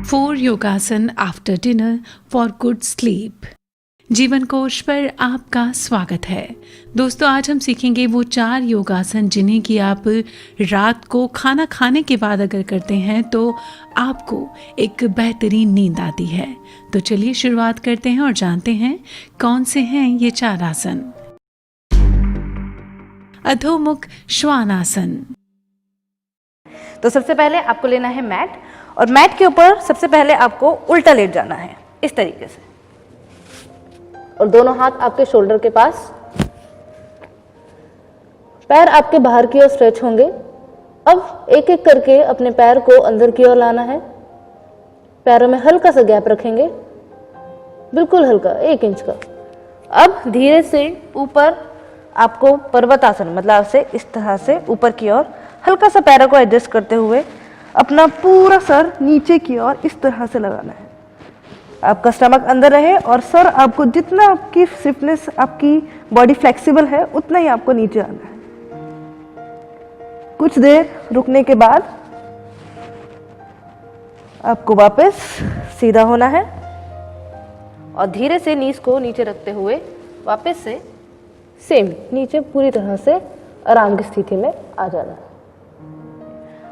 4 योगासन after dinner for good sleep. जीवन कोश पर आपका स्वागत है। दोस्तों, आज हम सीखेंगे वो 4 योगासन जिन्हें कि आप रात को खाना खाने के बाद अगर करते हैं तो आपको एक बेहतरीन नींद आती है। तो चलिए शुरुआत करते हैं और जानते हैं कौन से हैं ये 4 आसन। अधोमुख श्वानासन। तो सबसे पहले आपको लेना है मैट, और मैट के ऊपर सबसे पहले आपको उल्टा लेट जाना है इस तरीके से, और दोनों हाथ आपके शोल्डर के पास, पैर आपके बाहर की ओर स्ट्रेच होंगे। अब एक एक करके अपने पैर को अंदर की ओर लाना है। पैरों में हल्का सा गैप रखेंगे, बिल्कुल हल्का 1 इंच का। अब धीरे से ऊपर आपको पर्वतासन मतलब से इस तरह से ऊपर की ओर हल्का सा पैरों को एडजस्ट करते हुए अपना पूरा सर नीचे की ओर इस तरह से लगाना है। आपका स्टमक अंदर रहे और सर आपको जितना आपकी स्टिफनेस, आपकी बॉडी फ्लेक्सिबल है उतना ही आपको नीचे आना है। कुछ देर रुकने के बाद आपको वापस सीधा होना है और धीरे से नीज को नीचे रखते हुए वापस से सेम नीचे पूरी तरह से आराम की स्थिति में आ जाना है।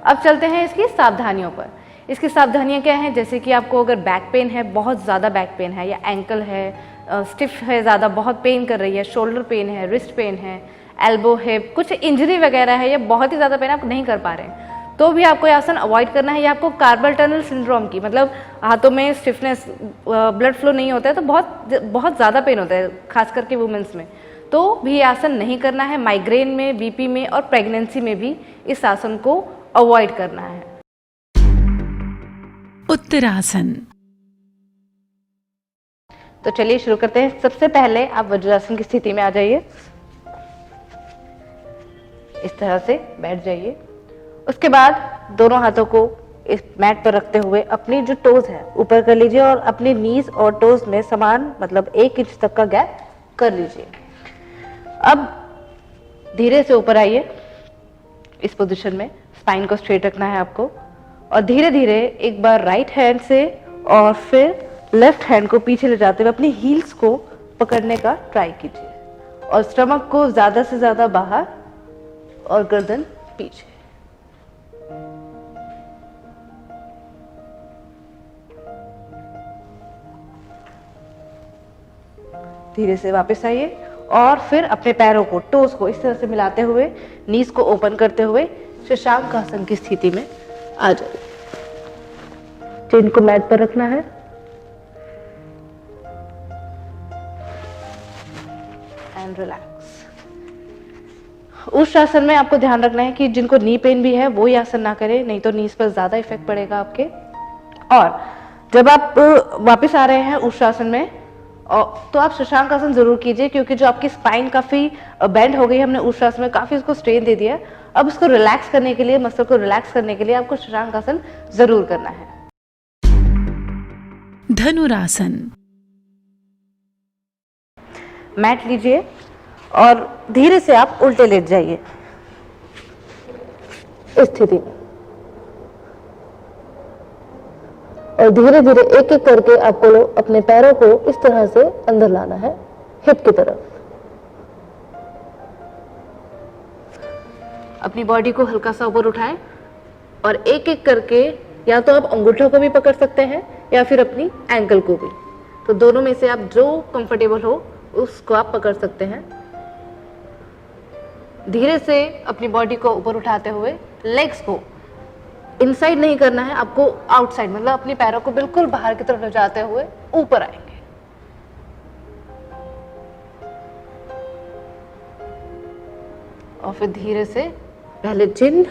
अब चलते हैं इसकी सावधानियों पर। इसकी सावधानियां क्या हैं? जैसे कि आपको अगर बैक पेन है, बहुत ज़्यादा बैक पेन है, या एंकल है स्टिफ है, ज़्यादा बहुत पेन कर रही है, शोल्डर पेन है, रिस्ट पेन है, एल्बो हिप, कुछ इंजरी वगैरह है, या बहुत ही ज़्यादा पेन आप नहीं कर पा रहे हैं, तो भी आपको ये आसन अवॉइड करना है। या आपको कार्पल टनल सिंड्रोम की, मतलब हाथों में स्टिफनेस, ब्लड फ्लो नहीं होता है, तो बहुत ज़्यादा पेन होता है खास करके वुमेन्स में, तो भी ये आसन नहीं करना है। माइग्रेन में, बीपी में और प्रेगनेंसी में भी इस आसन को अवॉइड करना है। उत्तरासन। तो चलिए शुरू करते हैं। सबसे पहले आप वज्रासन की स्थिति में आ जाइए, इस तरह से बैठ जाइए। उसके बाद दोनों हाथों को इस मैट पर रखते हुए अपनी जो टोज है ऊपर कर लीजिए और अपनी नीज और टोज में समान मतलब 1 इंच तक का गैप कर लीजिए। अब धीरे से ऊपर आइए इस पोजीशन में, स्पाइन को स्ट्रेट रखना है आपको, और धीरे धीरे एक बार राइट हैंड से और फिर लेफ्ट हैंड को पीछे ले जाते हुए अपनी हील्स को पकड़ने का ट्राई कीजिए, और स्टमक को ज्यादा से ज्यादा बाहर और गर्दन पीछे। धीरे से वापस आइए और फिर अपने पैरों को, टोस को इस तरह से मिलाते हुए नीज को ओपन करते हुए शशांक आसन की स्थिति में आ जाइए। चिन को मैट पर रखना है एंड रिलैक्स। उस आसन में आपको ध्यान रखना है कि जिनको नी पेन भी है वो ये आसन ना करें, नहीं तो नीज पर ज्यादा इफेक्ट पड़ेगा आपके। और जब आप वापस आ रहे हैं उस आसन में, तो आप शशांक आसन जरूर कीजिए, क्योंकि जो आपकी स्पाइन काफी बेंड हो गई है, हमने उस आसन में काफी उसको स्ट्रेन दे दिया। अब उसको रिलैक्स करने के लिए, मसल को रिलैक्स करने के लिए आपको शशांक आसन जरूर करना है। धनुरासन। मैट लीजिए और धीरे से आप उल्टे लेट जाइए इस स्थिति में, और धीरे धीरे एक एक करके आपको अपने पैरों को इस तरह से अंदर लाना है हिप की तरफ। अपनी बॉडी को हल्का सा ऊपर उठाएं और एक एक करके, या तो आप अंगूठों को भी पकड़ सकते हैं या फिर अपनी एंकल को भी, तो दोनों में से आप जो कंफर्टेबल हो उसको आप पकड़ सकते हैं। धीरे से अपनी बॉडी को ऊपर उठाते हुए लेग्स को इनसाइड नहीं करना है, आपको आउटसाइड, मतलब अपनी पैरों को बिल्कुल बाहर की तरफ ले जाते हुए ऊपर आएंगे। और फिर धीरे से पहले चिन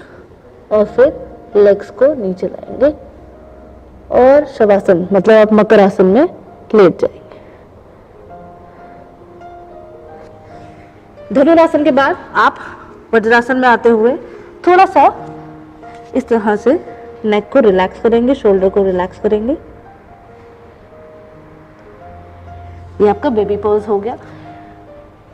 और फिर लेग्स को नीचे लाएंगे और शवासन मतलब आप मकर आसन में लेट जाएंगे। धनुरासन के बाद आप वज्रासन में आते हुए थोड़ा सा इस तरह से नेक को रिलैक्स करेंगे, शोल्डर को रिलैक्स करेंगे। ये आपका बेबी पोज हो गया।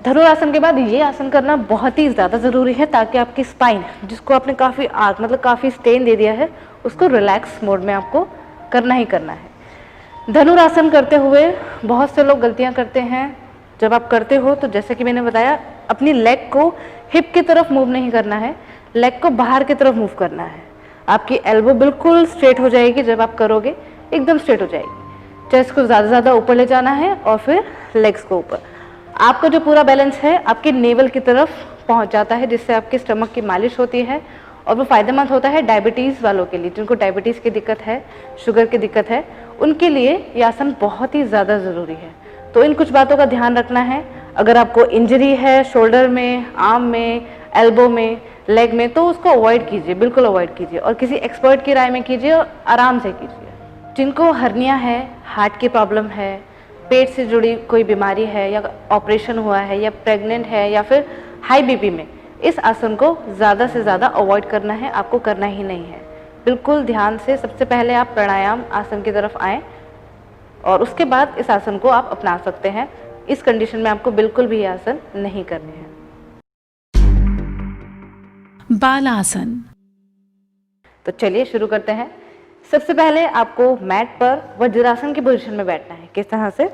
धनुरासन के बाद ये आसन करना बहुत ही ज़्यादा ज़रूरी है, ताकि आपकी स्पाइन, जिसको आपने काफ़ी स्ट्रेन दे दिया है, उसको रिलैक्स मोड में आपको करना ही करना है। धनुरासन करते हुए बहुत से लोग गलतियां करते हैं। जब आप करते हो तो जैसे कि मैंने बताया, अपनी लेग को हिप की तरफ मूव नहीं करना है, लेग को बाहर की तरफ मूव करना है। आपकी एल्बो बिल्कुल स्ट्रेट हो जाएगी, जब आप करोगे एकदम स्ट्रेट हो जाएगी। चेस्ट को ज़्यादा ज़्यादा ऊपर ले जाना है और फिर लेग्स को ऊपर। आपका जो पूरा बैलेंस है आपके नेवल की तरफ पहुंच जाता है, जिससे आपके स्टमक की मालिश होती है और वो फ़ायदेमंद होता है डायबिटीज़ वालों के लिए। जिनको डायबिटीज़ की दिक्कत है, शुगर की दिक्कत है, उनके लिए ये आसन बहुत ही ज़्यादा ज़रूरी है। तो इन कुछ बातों का ध्यान रखना है। अगर आपको इंजरी है शोल्डर में, आर्म में, एल्बो में, लेग में, तो उसको अवॉइड कीजिए, बिल्कुल अवॉइड कीजिए और किसी एक्सपर्ट की राय में कीजिए और आराम से कीजिए। जिनको हर्निया है, हार्ट की प्रॉब्लम है, पेट से जुड़ी कोई बीमारी है या ऑपरेशन हुआ है या प्रेग्नेंट है या फिर हाई बीपी में, इस आसन को ज़्यादा से ज़्यादा अवॉइड करना है, आपको करना ही नहीं है। बिल्कुल ध्यान से सबसे पहले आप प्राणायाम आसन की तरफ आएँ और उसके बाद इस आसन को आप अपना सकते हैं। इस कंडीशन में आपको बिल्कुल भी ये आसन नहीं करने हैं। बालासन। तो चलिए शुरू करते हैं। सबसे पहले आपको मैट पर वज्रासन की पोजीशन में बैठना है। किस तरह से?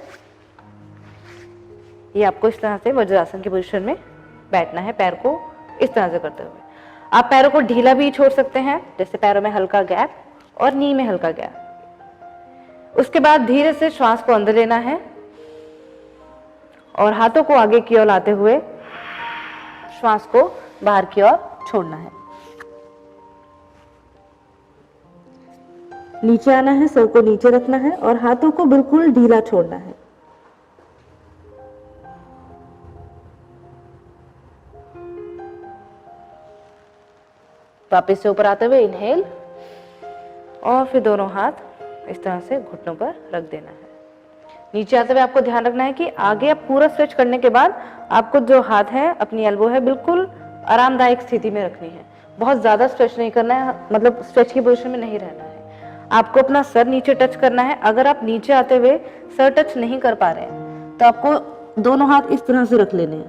ये आपको इस तरह से वज्रासन की पोजीशन में बैठना है, पैर को इस तरह से करते हुए। आप पैरों को ढीला भी छोड़ सकते हैं, जैसे पैरों में हल्का गैप और नी में हल्का गैप। उसके बाद धीरे से श्वास को अंदर लेना है और हाथों को आगे की ओर लाते हुए श्वास को बाहर की ओर छोड़ना है। नीचे आना है, सर को नीचे रखना है और हाथों को बिल्कुल ढीला छोड़ना है। वापस से ऊपर आते हुए इनहेल और फिर दोनों हाथ इस तरह से घुटनों पर रख देना है। नीचे आते हुए आपको ध्यान रखना है कि आगे आप पूरा स्ट्रेच करने के बाद आपको जो हाथ है, अपनी एल्बो है, बिल्कुल आरामदायक स्थिति में रखनी है। बहुत ज़्यादा स्ट्रेच नहीं करना है, मतलब स्ट्रेच की पोजीशन में नहीं रहना है। आपको अपना सर नीचे टच करना है। अगर आप नीचे आते हुए सर टच नहीं कर पा रहे हैं तो आपको दोनों हाथ इस तरह से रख लेने हैं,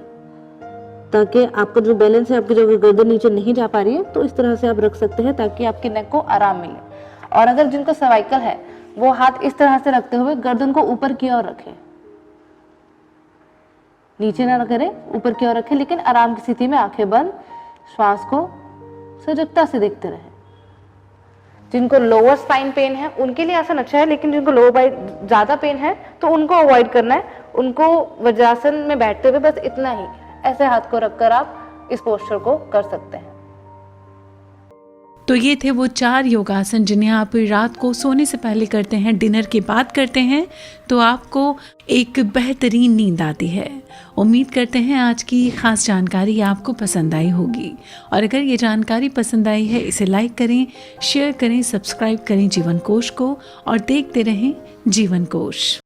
ताकि आपका जो बैलेंस है, आपकी जो गर्दन नीचे नहीं जा पा रही है, तो इस तरह से आप रख सकते हैं ताकि आपकी नेक को आराम मिले। और अगर जिनको सर्वाइकल है वो हाथ इस तरह से रखते हुए गर्दन को ऊपर की ओर रखें, नीचे ना करें, ऊपर की ओर रखें, लेकिन आराम की स्थिति में आंखें बंद, श्वास को सजगता से देखते रहें। जिनको लोअर स्पाइन पेन है उनके लिए आसन अच्छा है, लेकिन जिनको लोअर स्पाइन ज्यादा पेन है तो उनको अवॉइड करना है। उनको वज्रासन में बैठते हुए बस इतना ही, ऐसे हाथ को रखकर आप इस पोस्चर को कर सकते हैं। तो ये थे वो 4 योगासन जिन्हें आप रात को सोने से पहले करते हैं, डिनर के बाद करते हैं, तो आपको एक बेहतरीन नींद आती है। उम्मीद करते हैं आज की खास जानकारी आपको पसंद आई होगी, और अगर ये जानकारी पसंद आई है इसे लाइक करें, शेयर करें, सब्सक्राइब करें जीवन कोश को और देखते रहें जीवन कोश।